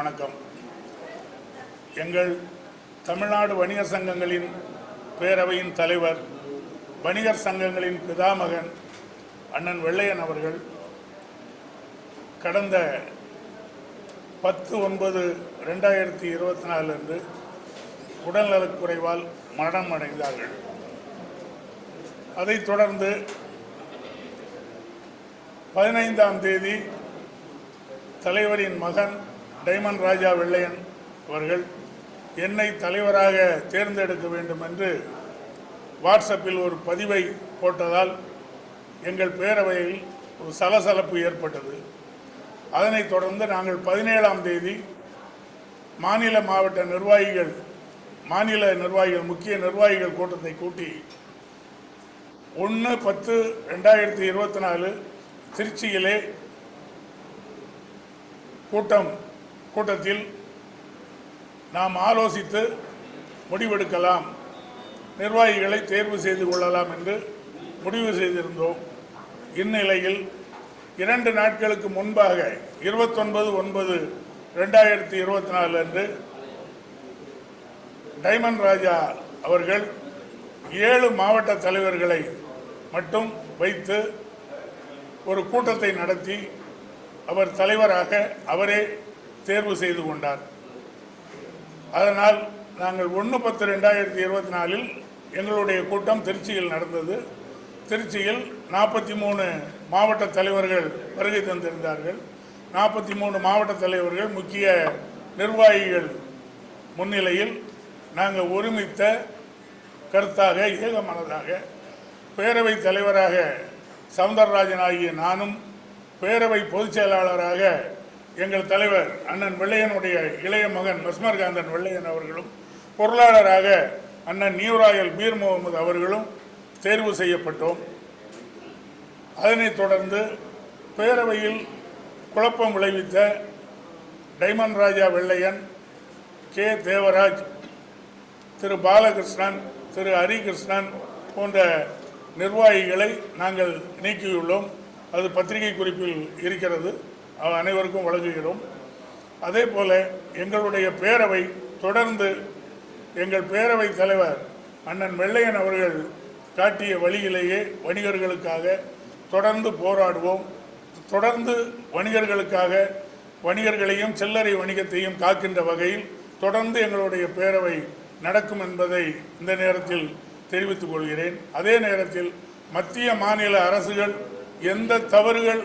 வணக்கம். எங்கள் தமிழ்நாடு வணிகர் சங்கங்களின் பேரவையின் தலைவர், வணிகர் சங்கங்களின் பிதாமகன் அண்ணன் வெள்ளையன் அவர்கள் கடந்த 10/9/2024 அன்று உடல்நலக்குறைவால் மரணம் அடைந்தார்கள். அதைத் தொடர்ந்து 15ஆம் தேதி தலைவரின் மகன் டைமண்ட் ராஜா வெள்ளையன் அவர்கள் என்னை தலைவராக தேர்ந்தெடுக்க வேண்டும் என்று வாட்ஸ்அப்பில் ஒரு பதிவை போட்டதால் எங்கள் பேரவையில் ஒரு சலசலப்பு ஏற்பட்டது. அதனைத் தொடர்ந்து நாங்கள் 17ஆம் தேதி மாநில நிர்வாகிகள் முக்கிய நிர்வாகிகள் கூட்டத்தை கூட்டி 1/10/2024 திருச்சியிலே கூட்டத்தில் நாம் ஆலோசித்து முடிவெடுக்கலாம், நிர்வாகிகளை தேர்வு செய்து கொள்ளலாம் என்று முடிவு செய்திருந்தோம். இந்நிலையில் 2 நாட்களுக்கு முன்பாக 29/9/2024 அன்று டைமண்ட் ராஜா அவர்கள் 7 மாவட்ட தலைவர்களை மட்டும் வைத்து ஒரு கூட்டத்தை நடத்தி அவர் தலைவராக அவரே தேர்வு செய்து கொண்டார். அதனால் நாங்கள் 1/10/2024 எங்களுடைய கூட்டம் திருச்சியில் நடந்தது. திருச்சியில் 43 மாவட்ட தலைவர்கள் வருகை தந்திருந்தார்கள். 43 மாவட்ட தலைவர்கள் முக்கிய நிர்வாகிகள் முன்னிலையில் நாங்கள் ஒருமித்த கருத்தாக ஏகமனதாக பேரவைத் தலைவராக சவுந்தரராஜன் ஆகிய நானும், பேரவை பொதுச் செயலாளராக எங்கள் தலைவர் அண்ணன் வெள்ளையனுடைய இளைய மகன் மஸ்மர்காந்தன் வெள்ளையன் அவர்களும், பொருளாளராக அண்ணன் நியூராயல் பீர் முகமது அவர்களும் தேர்வு செய்யப்பட்டோம். அதனைத் தொடர்ந்து பேரவையில் குழப்பம் விளைவித்த டைமண்ட் ராஜா வெள்ளையன், கே தேவராஜ், திரு பாலகிருஷ்ணன், திரு ஹரிகிருஷ்ணன் போன்ற நிர்வாகிகளை நாங்கள் நீக்கியுள்ளோம். அது பத்திரிகை குறிப்பில் இருக்கிறது, அனைவருக்கும் வழங்குகிறோம். அதே போல எங்களுடைய பேரவை தொடர்ந்து எங்கள் பேரவை தலைவர் அண்ணன் வெள்ளையன் அவர்கள் காட்டிய வழியிலேயே வணிகர்களுக்காக தொடர்ந்து போராடுவோம். தொடர்ந்து வணிகர்களையும் சில்லறை வணிகத்தையும் காக்கின்ற வகையில் தொடர்ந்து எங்களுடைய பேரவை நடக்கும் என்பதை இந்த நேரத்தில் தெரிவித்துக் கொள்கிறேன். அதே நேரத்தில் மத்திய மாநில அரசுகள் எந்த தவறுகள்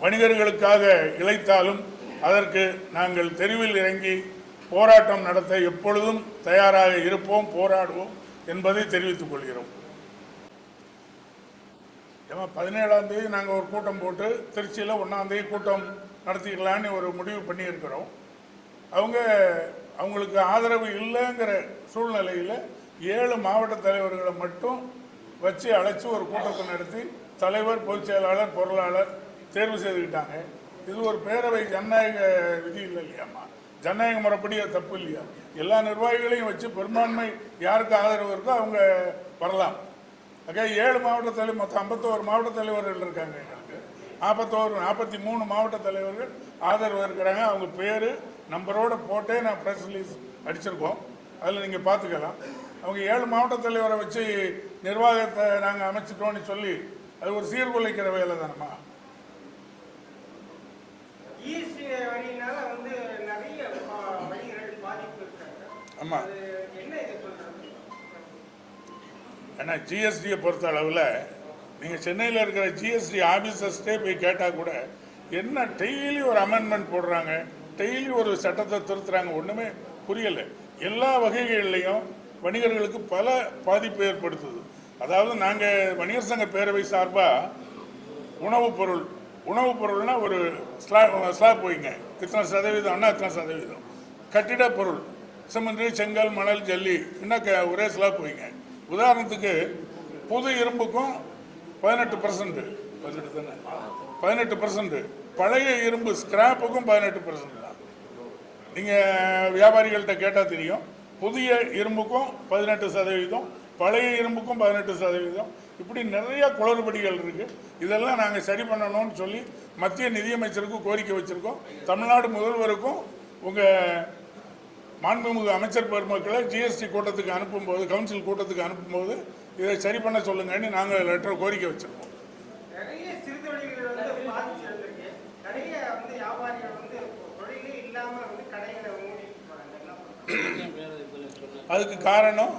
வணிகர்களுக்காக இழைத்தாலும் அதற்கு நாங்கள் தெருவில் இறங்கி போராட்டம் நடத்த எப்பொழுதும் தயாராக இருப்போம், போராடுவோம் என்பதை தெரிவித்துக் கொள்கிறோம். 17ஆம் தேதி நாங்கள் ஒரு கூட்டம் போட்டு திருச்சியில் 1ஆம் தேதி கூட்டம் நடத்திக்கலான்னு ஒரு முடிவு பண்ணியிருக்கிறோம். அவங்களுக்கு ஆதரவு இல்லைங்கிற சூழ்நிலையில் 7 மாவட்ட தலைவர்களை மட்டும் வச்சு அழைச்சி ஒரு கூட்டத்தை நடத்தி தலைவர், பொதுச் செயலாளர், பொருளாளர் தேர்வு செய்துக்கிட்டாங்க. இது ஒரு பேரவை ஜனநாயக விதி இல்லை இல்லையாம்மா? ஜனநாயக முறைப்படி அது தப்பு இல்லையா? எல்லா நிர்வாகிகளையும் வச்சு பெரும்பான்மை யாருக்கு ஆதரவு இருக்கோ அவங்க வரலாம். 7 மாவட்ட தலைவர், மொத்தம் 51 மாவட்ட தலைவர்கள் இருக்காங்க. எங்களுக்கு 43 மாவட்ட தலைவர்கள் ஆதரவு இருக்கிறாங்க. அவங்க பேர் நம்பரோடு போட்டே நான் ப்ரெஸ் ரிலீஸ் அடிச்சிருக்கோம், அதில் நீங்கள் பார்த்துக்கலாம். அவங்க 7 மாவட்ட தலைவரை வச்சு நிர்வாகத்தை நாங்கள் அமைச்சிட்டோன்னு சொல்லி அது ஒரு சீர்குலைக்கிற வேலை தானம்மா? ஆமாம். ஏன்னா ஜிஎஸ்டியை பொறுத்த அளவில் நீங்கள் சென்னையில் இருக்கிற ஜிஎஸ்டி ஆஃபீஸர்ஸ்டே போய் கேட்டால் கூட என்ன டெய்லி ஒரு அமெண்ட்மெண்ட் போடுறாங்க, டெய்லி ஒரு சட்டத்தை திருத்துறாங்க, ஒன்றுமே புரியலை. எல்லா வகைகள்லையும் வணிகர்களுக்கு பல பாதிப்பு ஏற்படுத்துது. அதாவது நாங்கள் வணிகர் சங்க பேரவை சார்பாக உணவுப் பொருள்னா ஒரு ஸ்லாப் வைங்க, இத்தனை சதவீதம்னா இத்தனை சதவீதம். கட்டிட பொருள் சிமெண்ட், செங்கல், மணல், ஜல்லி இன்னும் ஒரே ஸ்லாப் வைங்க. உதாரணத்துக்கு புது இரும்புக்கும் 18%, பழைய இரும்பு ஸ்கிராப்புக்கும் 18% தான். நீங்கள் வியாபாரிகள்கிட்ட கேட்டால் தெரியும். புதிய இரும்புக்கும் 18%, பழைய இரும்புக்கும் 18%. இப்படி நிறைய குளறுபடிகள் இருக்குது. இதெல்லாம் நாங்கள் சரி பண்ணணும்னு சொல்லி மத்திய நிதியமைச்சருக்கும் கோரிக்கை வச்சுருக்கோம். தமிழ்நாடு முதல்வருக்கும் உங்கள் மாண்புமிகு அமைச்சர் பெருமக்களை ஜிஎஸ்டி கூட்டத்துக்கு அனுப்பும்போது, கவுன்சில் கூட்டத்துக்கு அனுப்பும்போது இதை சரி பண்ண சொல்லுங்கன்னு நாங்கள் லெட்டர் கோரிக்கை வச்சிருக்கோம். நிறைய சிறு தொழில்கள் வந்து பாதிச்சிருக்கு. நிறைய வந்து வியாபாரிகள் வந்து தொழிலே இல்லாம வந்து கடைகளை மூடிட்டு போறாங்க. அதுக்கு காரணம்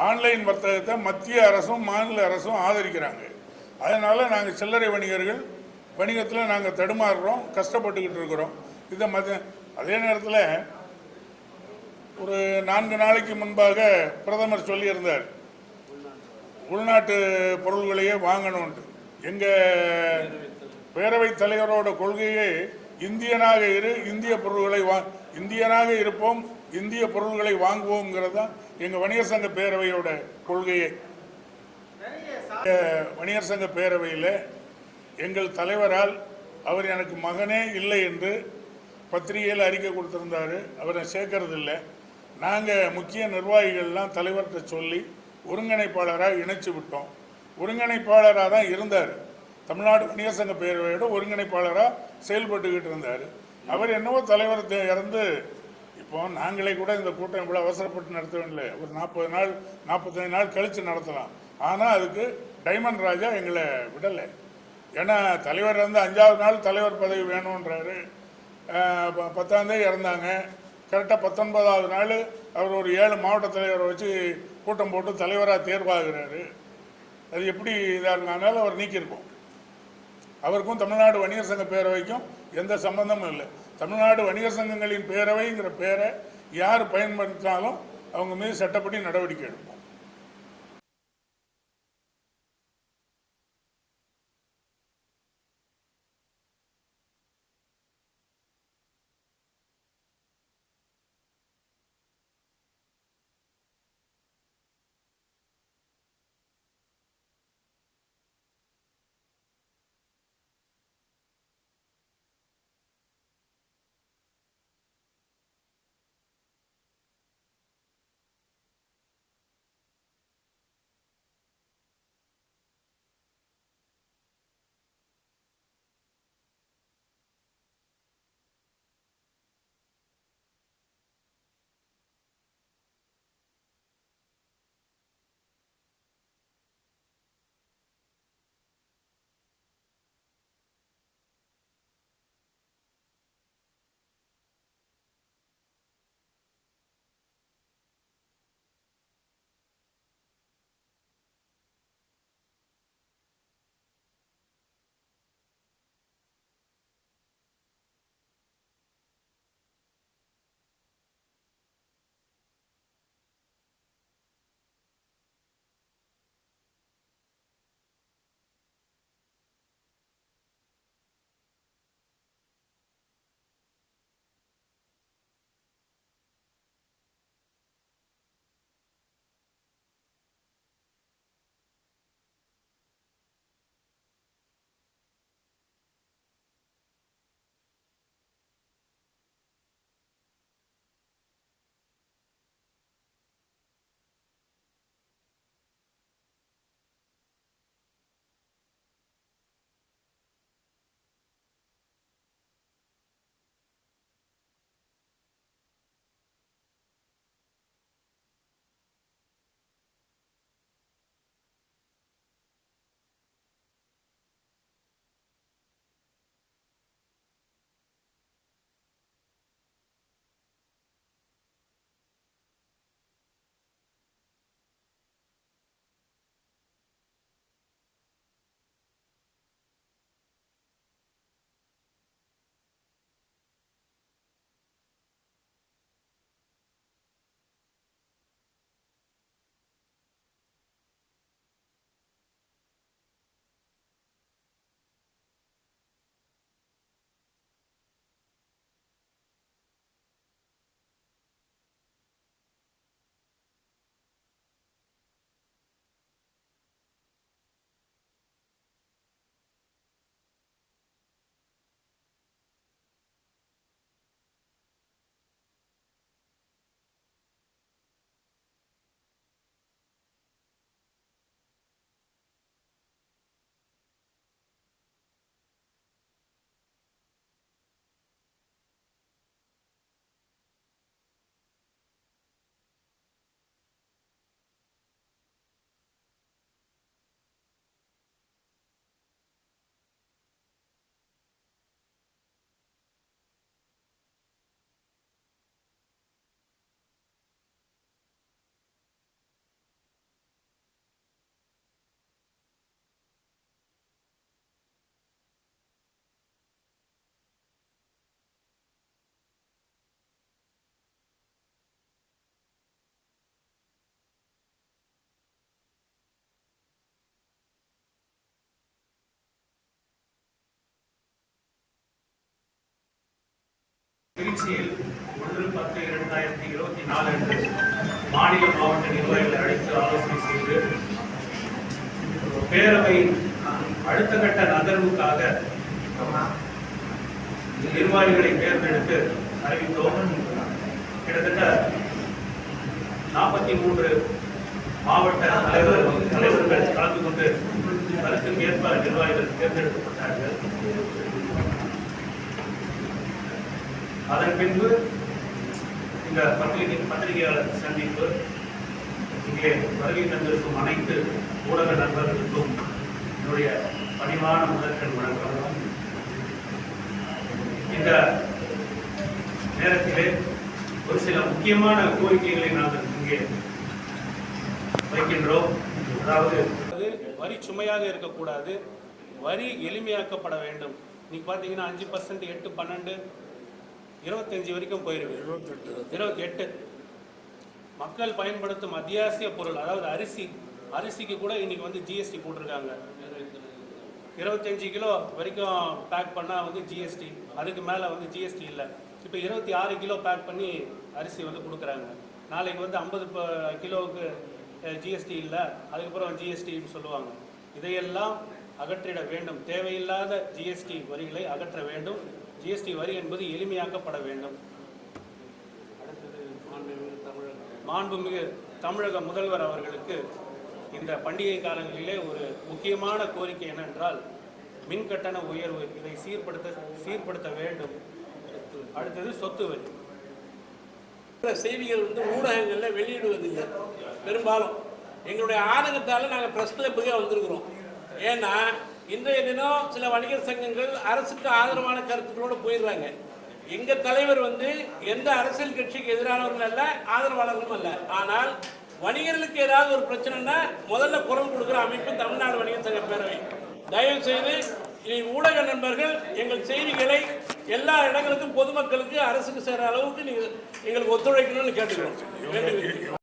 ஆன்லைன் வர்த்தகத்தை மத்திய அரசும் மாநில அரசும் ஆதரிக்கிறாங்க. அதனால நாங்கள் சில்லறை வணிகத்தில் நாங்கள் தடுமாறுறோம், கஷ்டப்பட்டுக்கிட்டு இருக்கிறோம். இதை அதே நேரத்தில் ஒரு 4 நாளைக்கு முன்பாக பிரதமர் சொல்லியிருந்தார், உள்நாட்டு பொருள்களையே வாங்கணும்ட்டு. எங்கள் பேரவைத் தலைவரோட கொள்கையே இந்தியனாக இந்தியனாக இருப்போம், இந்திய பொருள்களை வாங்குவோங்கிறது தான் எங்கள் வணிகர் சங்க பேரவையோட கொள்கையே. வணிகர் சங்க பேரவையில் எங்கள் தலைவரால் அவர் எனக்கு மகனே இல்லை என்று பத்திரிகையில் அறிக்கை கொடுத்துருந்தாரு. அவரை சேர்க்கறதில்லை. நாங்கள் முக்கிய நிர்வாகிகள்லாம் தலைவர்கிட்ட சொல்லி ஒருங்கிணைப்பாளராக இணைச்சி விட்டோம். ஒருங்கிணைப்பாளராக தான் இருந்தார். தமிழ்நாடு வணிகர் சங்க பேரவையோட ஒருங்கிணைப்பாளராக செயல்பட்டுக்கிட்டு இருந்தார். அவர் என்னவோ தலைவர் இறந்து இப்போ நாங்களே கூட இந்த கூட்டம் இவ்வளோ அவசரப்பட்டு நடத்த வேண்டிய ஒரு 40 நாள் 45 நாள் கழித்து நடத்தலாம். ஆனால் அதுக்கு டைமண்ட் ராஜா எங்களை விடலை. ஏன்னா தலைவர் வந்து 5ஆவது நாள் தலைவர் பதவி வேணுன்றாரு. 10ஆம் தேதி இறந்தாங்க. கரெக்டாக 19ஆவது நாள் அவர் ஒரு 7 மாவட்ட தலைவரை வச்சு கூட்டம் போட்டு தலைவராக தேர்வாகிறாரு. அது எப்படி இதாக இருக்கனால அவர் நீக்கியிருக்கோம். அவருக்கும் தமிழ்நாடு வணிகர் சங்க பேரவைக்கும் எந்த சம்பந்தமும் இல்லை. தமிழ்நாடு வணிகர் சங்கங்களின் பேரவைங்கிற பேரை யார் பயன்படுத்தினாலும் அவங்க மீது சட்டப்படி நடவடிக்கை எடுப்போம். திருச்சியில் 1/10/2024 அன்று மாநில மாவட்ட நிர்வாகிகளை அழைத்து ஆலோசனை செய்து பேரவையின் அடுத்த கட்ட நகர்வுக்காக நிர்வாகிகளை தேர்ந்தெடுத்து அறிவித்தோம். கிட்டத்தட்ட 43 மாவட்ட தலைவர்கள் கலந்து கொண்டு கருத்துக்கேற்ப நிர்வாகிகள் தேர்ந்தெடுக்கப்பட்டார்கள். அதன் பின்பு இந்த பத்திரிகையாளர் சந்திப்பு இங்கே வருகை தந்திருக்கும் அனைத்து ஊடக நண்பர்களுக்கும் என்னுடைய பணிவான முதற்கண் வணக்கம். இந்த நேரத்திலே ஒரு சில முக்கியமான கோரிக்கைகளை நாங்கள் இங்கே வைக்கின்றோம். அதாவது வரி சுமையாக இருக்கக்கூடாது, வரி எளிமையாக்கப்பட வேண்டும். இன்னைக்கு பார்த்தீங்கன்னா 5%, 8, 12, 25 வரைக்கும் போயிருக்கு. 28 மக்கள் பயன்படுத்தும் அத்தியாவசிய பொருள், அதாவது அரிசிக்கு கூட இன்னைக்கு வந்து ஜிஎஸ்டி போட்டிருக்காங்க. 25 கிலோ வரைக்கும் பேக் பண்ணால் வந்து ஜிஎஸ்டி, அதுக்கு மேலே வந்து ஜிஎஸ்டி இல்லை. இப்போ 26 கிலோ பேக் பண்ணி அரிசி வந்து கொடுக்குறாங்க. நாளைக்கு வந்து 50 கிலோவுக்கு ஜிஎஸ்டி இல்லை, அதுக்கப்புறம் ஜிஎஸ்டின்னு சொல்லுவாங்க. இதையெல்லாம் அகற்றிட வேண்டும். தேவையில்லாத ஜிஎஸ்டி வரிகளை அகற்ற வேண்டும். ஜிஎஸ்டி வரி என்பது எளிமையாக்கப்பட வேண்டும். அடுத்தது மாண்புமிகு தமிழக முதல்வர் அவர்களுக்கு இந்த பண்டிகை காலங்களிலே ஒரு முக்கியமான கோரிக்கை என்னவென்றால் மின் கட்டண உயர்வு, இதை சீர்படுத்த வேண்டும். அடுத்தது சொத்து வரி. செய்திகள் வந்து ஊடகங்களில் வெளியிடுவதில்லை. பெரும்பாலும் எங்களுடைய ஆதங்கத்தால் நாங்கள் ப்ரெஸ் கிளப்புக்கே வந்திருக்கிறோம். ஏன்னா இன்றைய தினம் சில வணிகர் சங்கங்கள் அரசுக்கு ஆதரவான கருத்துக்களோடு போயிடுறாங்க. எங்கள் தலைவர் வந்து எந்த அரசியல் கட்சிக்கு எதிரானவர்கள் அல்ல, ஆதரவாளர்களும் அல்ல. ஆனால் வணிகர்களுக்கு ஏதாவது ஒரு பிரச்சனைனா முதல்ல குரல் கொடுக்குற அமைப்பு தமிழ்நாடு வணிகர் சங்க பேரவை. தயவு செய்து இனி ஊடக நண்பர்கள் எங்கள் செய்திகளை எல்லா இடங்களுக்கும் பொதுமக்களுக்கு அரசுக்கு சேர அளவுக்கு நீங்கள் எங்களுக்கு ஒத்துழைக்கணும்னு கேட்டுக்கிறோம்.